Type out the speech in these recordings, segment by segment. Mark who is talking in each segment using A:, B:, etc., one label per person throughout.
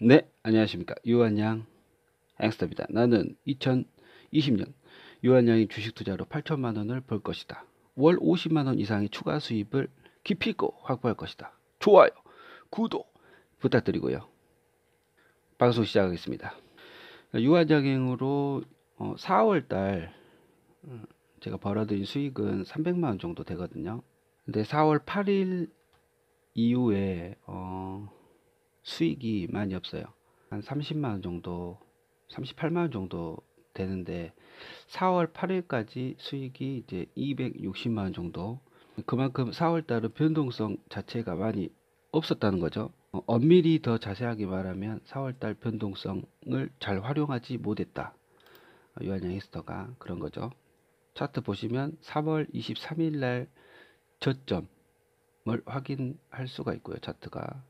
A: 네, 안녕하십니까. 유한양 앵스터입니다. 나는 2020년 유한양이 주식 투자로 8천만 원을 벌 것이다. 월 50만 원 이상의 추가 수입을 기필코 확보할 것이다. 좋아요, 구독 부탁드리고요. 방송 시작하겠습니다. 유한양행으로 4월 달 제가 벌어들인 수익은 300만 원 정도 되거든요. 근데 4월 8일 이후에 수익이 많이 없어요. 한 30만 원 정도, 38만 원 정도 되는데 4월 8일까지 수익이 이제 260만 원 정도. 그만큼 4월 달은 변동성 자체가 많이 없었다는 거죠. 엄밀히 더 자세하게 말하면 4월 달 변동성을 잘 활용하지 못했다. 유한양 헬스터가 그런 거죠. 차트 보시면 3월 23일 날 저점을 확인할 수가 있고요. 차트가.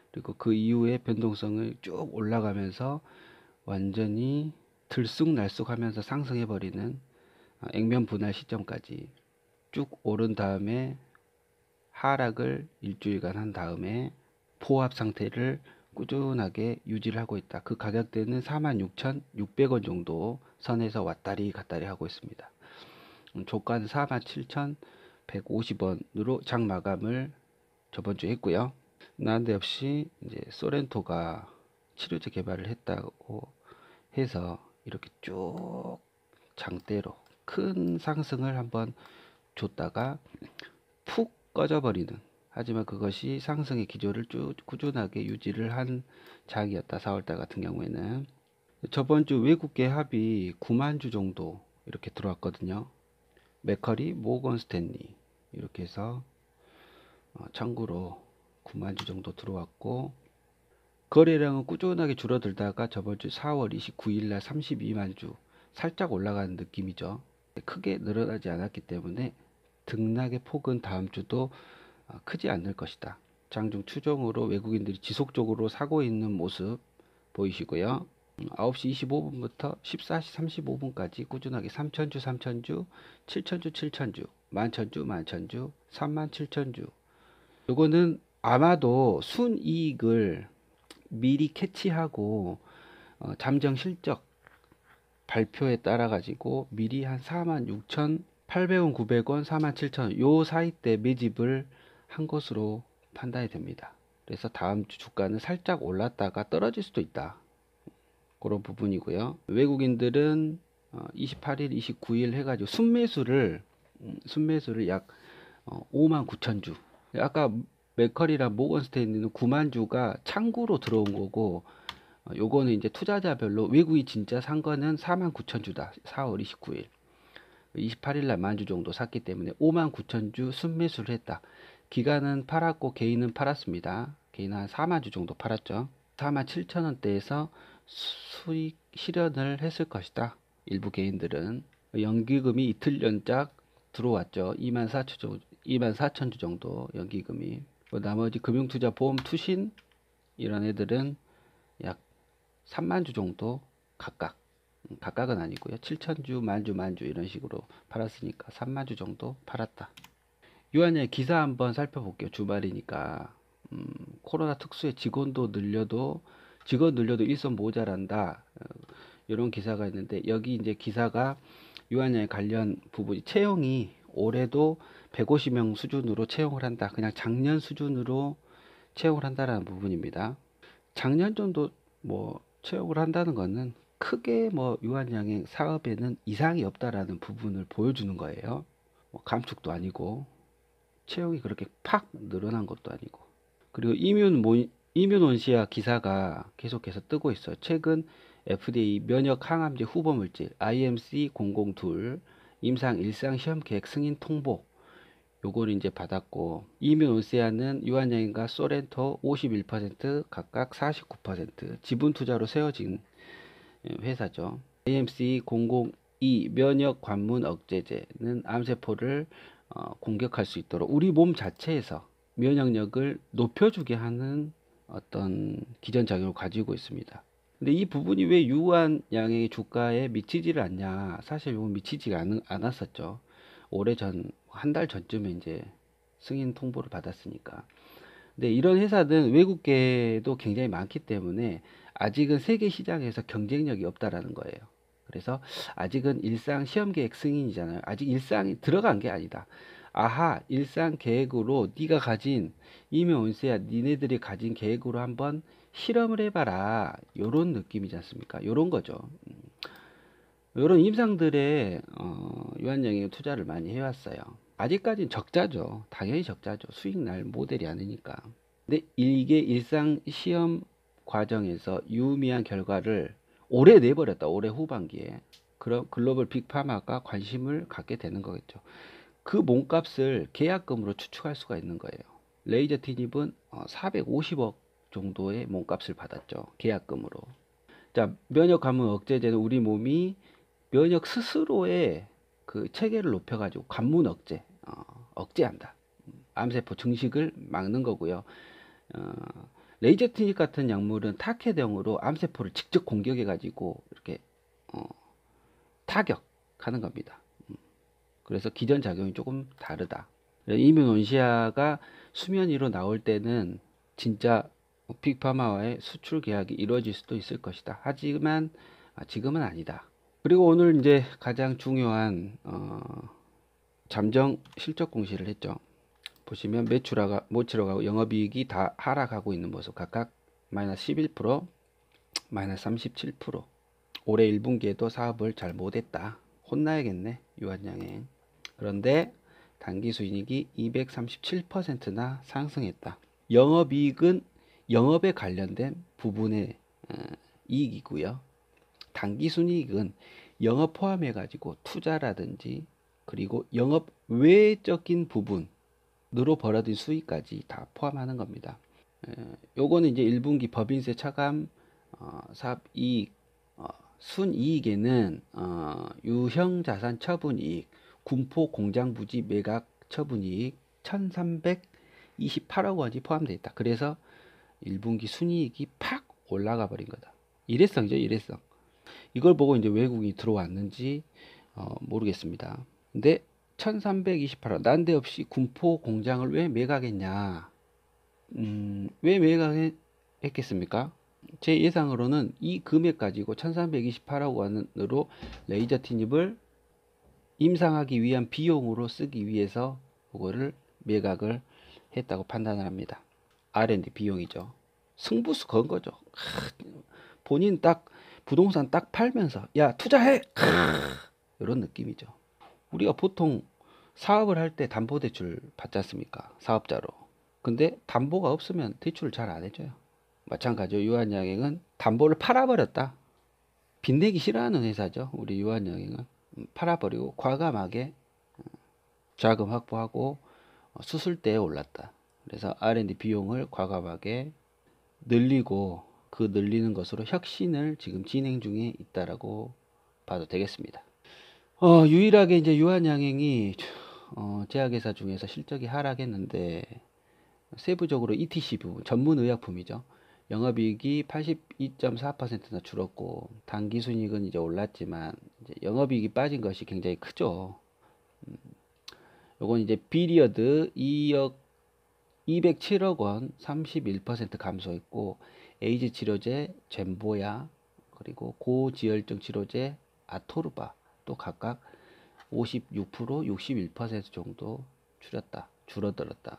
A: 그리고 그 이후에 변동성을 쭉 올라가면서 완전히 들쑥날쑥하면서 상승해버리는 액면 분할 시점까지 쭉 오른 다음에 하락을 일주일간 한 다음에 포합 상태를 꾸준하게 유지를 하고 있다. 그 가격대는 46,600원 정도 선에서 왔다리 갔다리 하고 있습니다. 조가는 47,150원으로 장 마감을 저번 주에 했고요. 난데없이 이제 소렌토가 치료제 개발을 했다고 해서 이렇게 쭉 장대로 큰 상승을 한번 줬다가 푹 꺼져버리는, 하지만 그것이 상승의 기조를 쭉 꾸준하게 유지를 한 장이었다. 4월달 같은 경우에는 저번 주 외국계 합이 9만 주 정도 이렇게 들어왔거든요. 맥커리, 모건 스탠리 이렇게 해서 참고로 9만 주 정도 들어왔고, 거래량은 꾸준하게 줄어들다가 저번 주 4월 29일 날 32만 주 살짝 올라가는 느낌이죠. 크게 늘어나지 않았기 때문에 등락의 폭은 다음 주도 크지 않을 것이다. 장중 추종으로 외국인들이 지속적으로 사고 있는 모습 보이시고요. 9시 25분부터 14시 35분까지 꾸준하게 3천주 3천주 7천주 7천주 11,000주 11,000주 37,000주. 요거는 아마도 순이익을 미리 캐치하고 잠정 실적 발표에 따라 가지고 미리 한 46,800원, 900원, 47,000원 요 사이 때 매집을 한 것으로 판단이 됩니다. 그래서 다음 주 주가는 살짝 올랐다가 떨어질 수도 있다. 그런 부분이고요. 외국인들은 28일, 29일 해가지고 순매수를 약 59,000주. 아까 맥커리랑 모건 스탠리는 9만 주가 창구로 들어온 거고, 요거는 이제 투자자별로 외국이 진짜 산 거는 49,000주다. 4월 29일. 28일 날 만 주 정도 샀기 때문에 59,000주 순매수를 했다. 기간은 팔았고 개인은 팔았습니다. 개인은 한 4만 주 정도 팔았죠. 47,000원대에서 수익 실현을 했을 것이다. 일부 개인들은. 연기금이 이틀 연작 들어왔죠. 24,000주 정도 연기금이. 나머지 금융투자 보험 투신 이런 애들은 약 3만 주 정도 각각은 아니고요. 7천주, 만주 이런 식으로 팔았으니까 3만 주 정도 팔았다. 유한양의 기사 한번 살펴볼게요. 주말이니까. 코로나 특수에 직원 늘려도 일손 모자란다. 이런 기사가 있는데, 여기 이제 기사가 유한양에 관련 부분이 채용이 올해도 150명 수준으로 채용을 한다. 그냥 작년 수준으로 채용을 한다라는 부분입니다. 작년 정도 뭐 채용을 한다는 것은 크게 뭐 유한양행 사업에는 이상이 없다라는 부분을 보여주는 거예요. 뭐 감축도 아니고 채용이 그렇게 팍 늘어난 것도 아니고. 그리고 이뮨온시아 기사가 계속해서 뜨고 있어요. 최근 FDA 면역 항암제 후보 물질 IMC002 임상 일상 시험 계획 승인 통보, 요거를 이제 받았고, 이뮨온시아는 유한양행과 소렌토 51% 각각 49% 지분 투자로 세워진 회사죠. IMC002 면역 관문 억제제는 암세포를 공격할 수 있도록 우리 몸 자체에서 면역력을 높여주게 하는 어떤 기전작용을 가지고 있습니다. 근데 이 부분이 왜 유한양행의 주가에 미치지를 않냐? 사실 이건 미치지가 않았었죠. 오래전, 한 달 전쯤에 이제 승인 통보를 받았으니까. 근데 이런 회사는 외국계도 굉장히 많기 때문에 아직은 세계 시장에서 경쟁력이 없다라는 거예요. 그래서 아직은 일상 시험 계획 승인이잖아요. 아직 일상이 들어간 게 아니다. 아하, 일상 계획으로 네가 가진 이면 온세야 니네들이 가진 계획으로 한번 실험을 해봐라. 요런 느낌이지 않습니까? 요런 거죠. 요런 임상들의 유한양에 투자를 많이 해왔어요. 아직까지는 적자죠. 당연히 적자죠. 수익 날 모델이 아니니까. 근데 이게 일상 시험 과정에서 유의미한 결과를 올해 내버렸다. 올해 후반기에. 그럼 글로벌 빅파마가 관심을 갖게 되는 거겠죠. 그 몸값을 계약금으로 추측할 수가 있는 거예요. 레이저 티닙은 450억 정도의 몸값을 받았죠. 계약금으로. 자, 면역 감염 억제제는 우리 몸이 면역 스스로의 그 체계를 높여가지고 관문 억제, 억제한다. 암세포 증식을 막는 거고요. 어, 레이저 티닉 같은 약물은 타켓형으로 암세포를 직접 공격해가지고 이렇게 타격하는 겁니다. 그래서 기전 작용이 조금 다르다. 이뮤논시아가 수면 위로 나올 때는 진짜 빅파마와의 수출 계약이 이루어질 수도 있을 것이다. 하지만 지금은 아니다. 그리고 오늘 이제 가장 중요한 잠정 실적 공시를 했죠. 보시면 매출하고 영업이익이 다 하락하고 있는 모습 각각 마이너스 11%, 마이너스 37%. 올해 1분기에도 사업을 잘 못했다. 혼나야겠네, 유한양행. 그런데 당기순이익이 237%나 상승했다. 영업이익은 영업에 관련된 부분의 이익이고요. 당기순이익은 영업 포함해 가지고 투자라든지 그리고 영업 외적인 부분으로 벌어진 수익까지 다 포함하는 겁니다. 요거는 이제 1분기 법인세 차감 사업이익 순이익에는 유형자산 처분이익, 군포 공장부지 매각 처분이익 1328억 원이 포함되어 있다. 그래서 1분기 순이익이 팍 올라가 버린 거다. 일회성이죠, 일회성. 이걸 보고 이제 외국인이 들어왔는지 모르겠습니다. 근데 1328억 난데없이 군포 공장을 왜 매각했냐? 왜 매각했겠습니까? 제 예상으로는 이 금액 가지고 1328억 원으로 레이저 티닙을 임상하기 위한 비용으로 쓰기 위해서 그거를 매각을 했다고 판단을 합니다. R&D 비용이죠. 승부수 건 거죠. 본인 딱 부동산 딱 팔면서 야 투자해 이런 느낌이죠. 우리가 보통 사업을 할 때 담보대출 받지 않습니까? 사업자로. 근데 담보가 없으면 대출을 잘 안 해줘요. 마찬가지로 유한양행은 담보를 팔아버렸다. 빚내기 싫어하는 회사죠. 우리 유한양행은 팔아버리고 과감하게 자금 확보하고 수술대에 올랐다. 그래서 R&D 비용을 과감하게 늘리고 그 늘리는 것으로 혁신을 지금 진행 중에 있다라고 봐도 되겠습니다. 유일하게 이제 유한양행이 제약회사 중에서 실적이 하락했는데 세부적으로 ETC 부분, 전문의약품이죠. 영업이익이 82.4%나 줄었고 당기순이익은 이제 올랐지만 이제 영업이익이 빠진 것이 굉장히 크죠. 요건 이제 비리어드 207억 원 31% 감소했고 에이즈 치료제 젠보야 그리고 고지혈증 치료제 아토르바 또 각각 56%, 61% 정도 줄어들었다.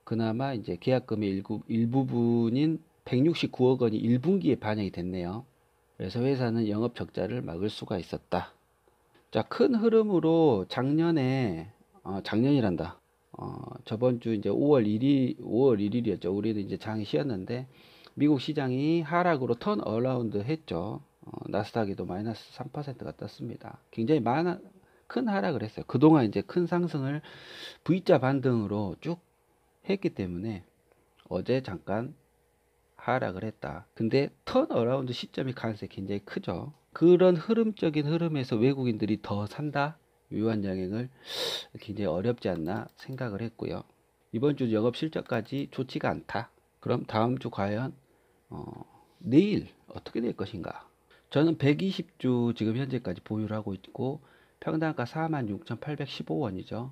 A: 그나마 이제 계약금의 일부분인 169억 원이 1분기에 반영이 됐네요. 그래서 회사는 영업 적자를 막을 수가 있었다. 자, 큰 흐름으로 작년이란다. 저번 주 이제 5월 1일이었죠. 우리는 이제 장이 쉬었는데 미국 시장이 하락으로 턴 어라운드 했죠. 나스닥에도 마이너스 3%가 떴습니다. 굉장히 큰 하락을 했어요. 그동안 이제 큰 상승을 V자 반등으로 쭉 했기 때문에 어제 잠깐 하락을 했다. 근데 턴 어라운드 시점이 가능성이 굉장히 크죠. 그런 흐름적인 흐름에서 외국인들이 더 산다? 유한양행을 굉장히 어렵지 않나 생각을 했고요. 이번 주 영업 실적까지 좋지가 않다. 그럼 다음 주 과연 내일 어떻게 될 것인가? 저는 120주 지금 현재까지 보유를 하고 있고 평단가 46,815원이죠.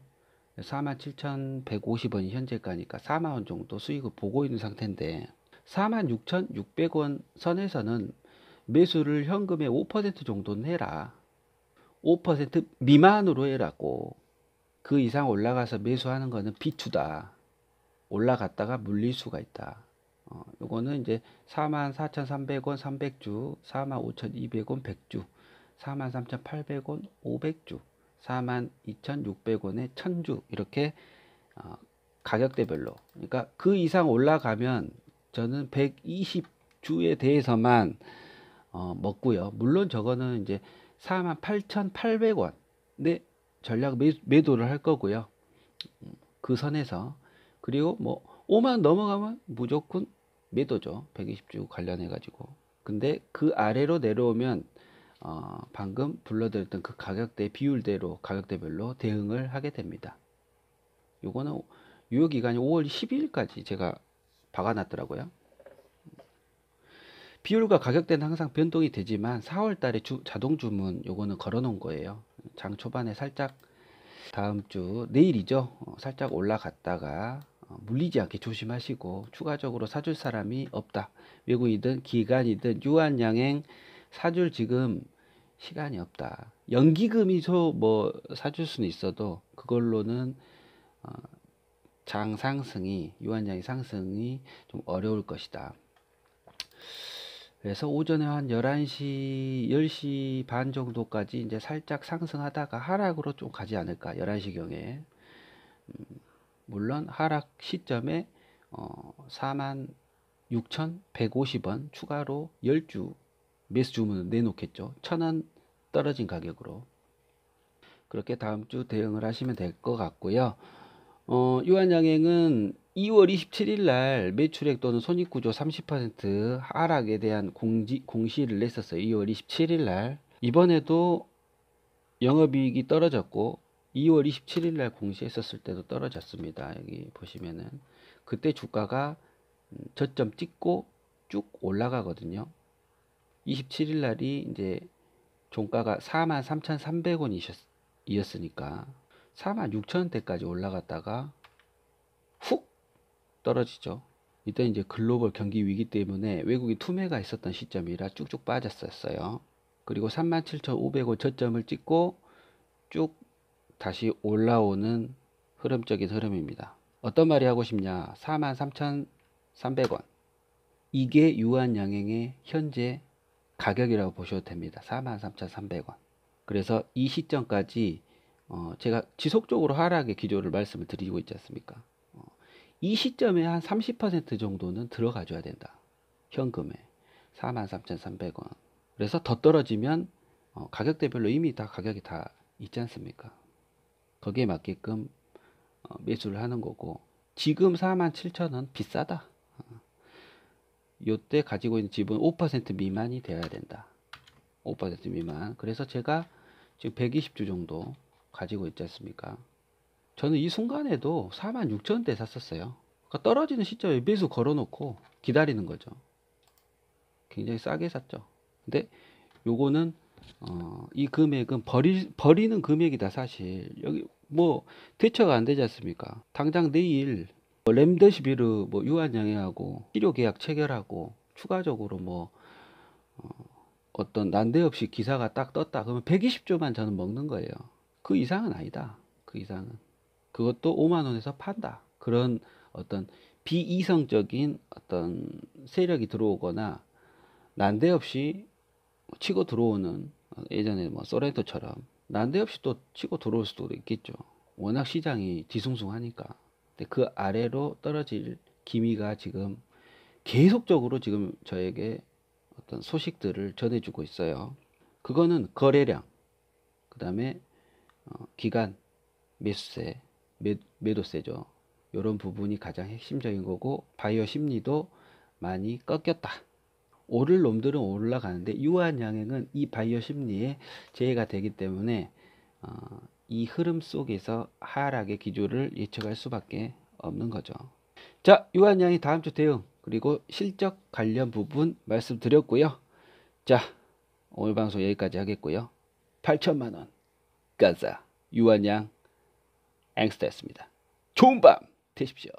A: 47,150원이 현재가니까 4만 원 정도 수익을 보고 있는 상태인데 46,600원 선에서는 매수를 현금의 5% 정도는 해라. 5% 미만으로 해라고. 그 이상 올라가서 매수하는 거는 비추다. 올라갔다가 물릴 수가 있다. 요거는 이제 44,300원 300주, 45,200원 100주, 43,800원 500주, 42,600원에 1000주 이렇게 가격대별로. 그러니까 그 이상 올라가면 저는 120주에 대해서만 먹고요. 물론 저거는 이제 48,800원 내 전략 매도를 할 거고요. 그 선에서. 그리고 뭐 5만 넘어가면 무조건 매도죠. 120주 관련해 가지고. 근데 그 아래로 내려오면 방금 불러드렸던 그 가격대 비율대로 가격대별로 대응을 하게 됩니다. 요거는 유효기간이 5월 12일까지 제가 박아놨더라고요. 비율과 가격대는 항상 변동이 되지만 4월 달에 자동 주문 요거는 걸어 놓은 거예요. 장 초반에 살짝 다음 주 내일이죠. 살짝 올라갔다가 물리지 않게 조심하시고 추가적으로 사줄 사람이 없다. 외국이든 기관이든 유한양행 사줄 지금 시간이 없다. 연기금이 뭐 사줄 수는 있어도 그걸로는 장 상승이 유한양의 상승이 좀 어려울 것이다. 그래서 오전에 한 11시, 10시 반 정도까지 이제 살짝 상승하다가 하락으로 좀 가지 않을까. 11시경에. 물론 하락 시점에 46,150원 추가로 10주 매수 주문을 내놓겠죠. 1,000원 떨어진 가격으로. 그렇게 다음 주 대응을 하시면 될 것 같고요. 유한양행은 2월 27일 날 매출액 또는 손익구조 30% 하락에 대한 공시를 냈었어요. 2월 27일 날. 이번에도 영업이익이 떨어졌고 2월 27일 날 공시했었을 때도 떨어졌습니다. 여기 보시면은 그때 주가가 저점 찍고 쭉 올라가거든요. 27일 날이 이제 종가가 43,300원이었으니까 46,000원대까지 올라갔다가 훅 떨어지죠. 이때 이제 글로벌 경기 위기 때문에 외국인 투매가 있었던 시점이라 쭉쭉 빠졌었어요. 그리고 37,500원 저점을 찍고 쭉 다시 올라오는 흐름적인 흐름입니다. 어떤 말이 하고 싶냐? 43,300원. 이게 유한양행의 현재 가격이라고 보셔도 됩니다. 43,300원. 그래서 이 시점까지 제가 지속적으로 하락의 기조를 말씀을 드리고 있지 않습니까? 이 시점에 한 30% 정도는 들어가줘야 된다. 현금에 43,300원. 그래서 더 떨어지면 가격대별로 이미 다 가격이 다 있지 않습니까? 거기에 맞게끔 매수를 하는 거고 지금 47,000원 비싸다. 요때 가지고 있는 지분 5% 미만이 되어야 된다. 5% 미만. 그래서 제가 지금 120주 정도 가지고 있지 않습니까? 저는 이 순간에도 46,000원대 샀었어요. 그러니까 떨어지는 시점에 매수 걸어놓고 기다리는 거죠. 굉장히 싸게 샀죠. 근데 요거는 이 금액은 버리는 금액이다. 사실 여기 뭐 대처가 안 되지 않습니까? 당장 내일 렘데시비르 뭐 유한양행하고 치료 계약 체결하고 추가적으로 뭐 어떤 난데없이 기사가 딱 떴다 그러면 120조만 저는 먹는 거예요. 그 이상은 아니다. 그 이상은 그것도 5만 원에서 판다. 그런 어떤 비이성적인 어떤 세력이 들어오거나 난데없이 치고 들어오는 예전에 뭐 소렌토처럼 난데없이 또 치고 들어올 수도 있겠죠. 워낙 시장이 뒤숭숭하니까. 근데 그 아래로 떨어질 기미가 지금 계속적으로 지금 저에게 어떤 소식들을 전해주고 있어요. 그거는 거래량, 그 다음에 기간, 매수세, 매도세죠. 이런 부분이 가장 핵심적인 거고 바이오 심리도 많이 꺾였다. 오를 놈들은 올라가는데 유한양행은 이 바이오 심리에 제외가 되기 때문에 이 흐름 속에서 하락의 기조를 예측할 수밖에 없는 거죠. 자, 유한양행 다음 주 대응 그리고 실적 관련 부분 말씀드렸고요. 자, 오늘 방송 여기까지 하겠고요. 8천만원 가자 유한양 앵스터였습니다. 좋은 밤 되십시오.